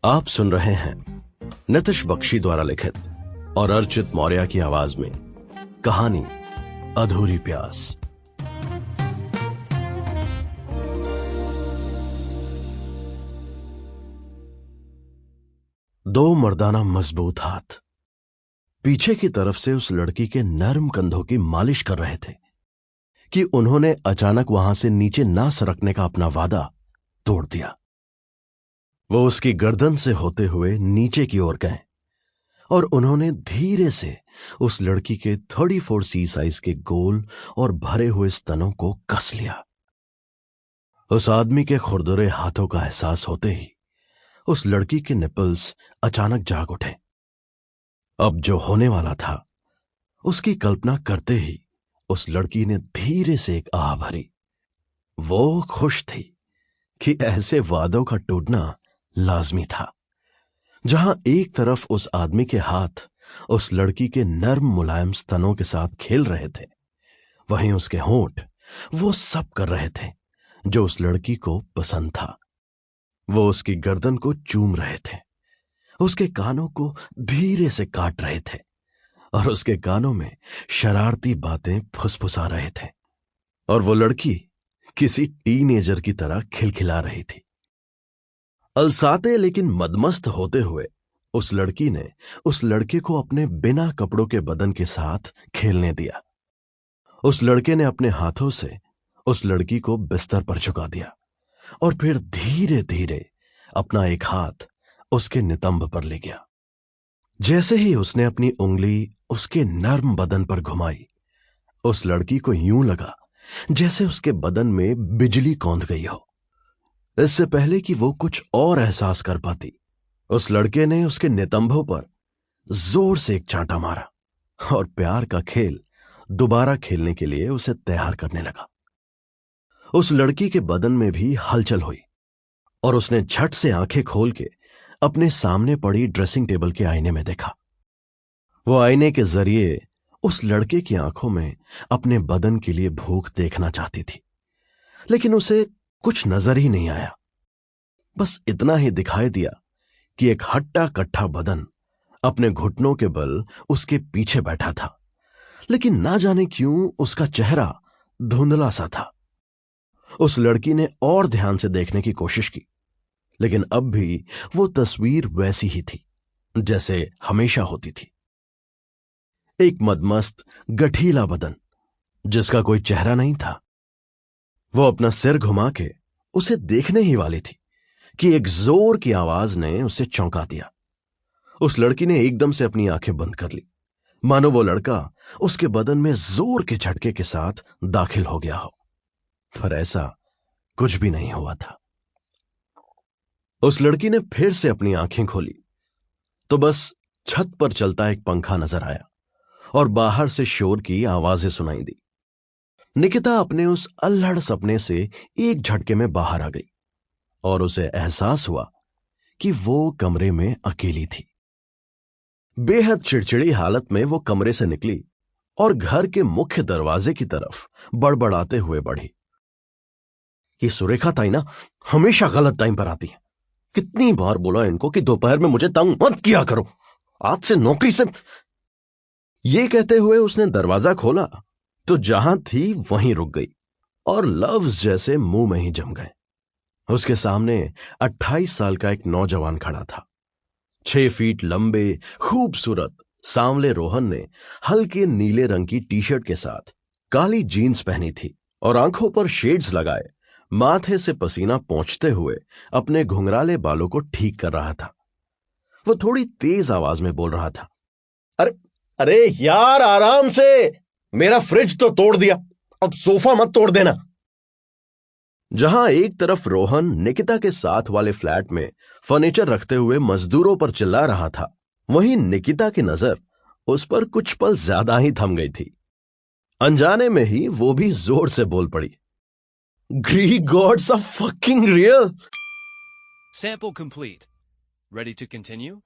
आप सुन रहे हैं नितिश बख्शी द्वारा लिखित और अर्चित मौर्य की आवाज में कहानी अधूरी प्यास। दो मर्दाना मजबूत हाथ पीछे की तरफ से उस लड़की के नर्म कंधों की मालिश कर रहे थे कि उन्होंने अचानक वहां से नीचे ना सरकने का अपना वादा तोड़ दिया। वो उसकी गर्दन से होते हुए नीचे की ओर गए और उन्होंने धीरे से उस लड़की के 34C साइज के गोल और भरे हुए स्तनों को कस लिया। उस आदमी के खुरदुरे हाथों का एहसास होते ही उस लड़की के निपल्स अचानक जाग उठे। अब जो होने वाला था उसकी कल्पना करते ही उस लड़की ने धीरे से एक आह भरी। वो खुश थी कि ऐसे वादों का टूटना लाजमी था। जहां एक तरफ उस आदमी के हाथ उस लड़की के नर्म मुलायम स्तनों के साथ खेल रहे थे, वहीं उसके होंठ वो सब कर रहे थे जो उस लड़की को पसंद था। वो उसकी गर्दन को चूम रहे थे, उसके कानों को धीरे से काट रहे थे और उसके कानों में शरारती बातें फुसफुसा रहे थे। और वो लड़की किसी टीनेजर की तरह खिलखिला रही थी। अलसाते लेकिन मदमस्त होते हुए उस लड़की ने उस लड़के को अपने बिना कपड़ों के बदन के साथ खेलने दिया। उस लड़के ने अपने हाथों से उस लड़की को बिस्तर पर झुका दिया और फिर धीरे धीरे अपना एक हाथ उसके नितंब पर ले गया। जैसे ही उसने अपनी उंगली उसके नर्म बदन पर घुमाई, उस लड़की को यूं लगा जैसे उसके बदन में बिजली कौंध गई हो। इससे पहले कि वो कुछ और एहसास कर पाती, उस लड़के ने उसके नितंबों पर जोर से एक चांटा मारा और प्यार का खेल दोबारा खेलने के लिए उसे तैयार करने लगा। उस लड़की के बदन में भी हलचल हुई और उसने झट से आंखें खोल के अपने सामने पड़ी ड्रेसिंग टेबल के आईने में देखा। वो आईने के जरिए उस लड़के की आंखों में अपने बदन के लिए भूख देखना चाहती थी, लेकिन उसे कुछ नजर ही नहीं आया। बस इतना ही दिखाई दिया कि एक हट्टा कट्ठा बदन अपने घुटनों के बल उसके पीछे बैठा था, लेकिन ना जाने क्यों उसका चेहरा धुंधला सा था। उस लड़की ने और ध्यान से देखने की कोशिश की, लेकिन अब भी वो तस्वीर वैसी ही थी जैसे हमेशा होती थी। एक मदमस्त गठीला बदन जिसका कोई चेहरा नहीं था। वो अपना सिर घुमा के उसे देखने ही वाली थी कि एक जोर की आवाज ने उसे चौंका दिया। उस लड़की ने एकदम से अपनी आंखें बंद कर ली, मानो वो लड़का उसके बदन में जोर के झटके के साथ दाखिल हो गया हो, पर ऐसा कुछ भी नहीं हुआ था। उस लड़की ने फिर से अपनी आंखें खोली तो बस छत पर चलता एक पंखा नजर आया और बाहर से शोर की आवाजें सुनाई दी। निकिता अपने उस अल्हड़ सपने से एक झटके में बाहर आ गई और उसे एहसास हुआ कि वो कमरे में अकेली थी। बेहद चिड़चिड़ी हालत में वो कमरे से निकली और घर के मुख्य दरवाजे की तरफ बड़बड़ाते हुए बढ़ी। ये सुरेखा ताई ना हमेशा गलत टाइम पर आती है। कितनी बार बोला इनको कि दोपहर में मुझे तंग मत किया करो, आज से नौकरी से। ये कहते हुए उसने दरवाजा खोला तो जहां थी वहीं रुक गई और लफ्ज जैसे मुंह में ही जम गए। उसके सामने 28 साल का एक नौजवान खड़ा था। 6 फीट लंबे खूबसूरत सांवले रोहन ने हल्के नीले रंग की टी शर्ट के साथ काली जीन्स पहनी थी और आंखों पर शेड्स लगाए माथे से पसीना पोंछते हुए अपने घुंघराले बालों को ठीक कर रहा था। वो थोड़ी तेज आवाज में बोल रहा था, अरे अरे यार आराम से, मेरा फ्रिज तो तोड़ दिया, अब सोफा मत तोड़ देना। जहां एक तरफ रोहन निकिता के साथ वाले फ्लैट में फर्नीचर रखते हुए मजदूरों पर चिल्ला रहा था, वहीं निकिता की नजर उस पर कुछ पल ज्यादा ही थम गई थी। अनजाने में ही वो भी जोर से बोल पड़ी, Greek gods are fucking real. Sample complete. Ready to continue?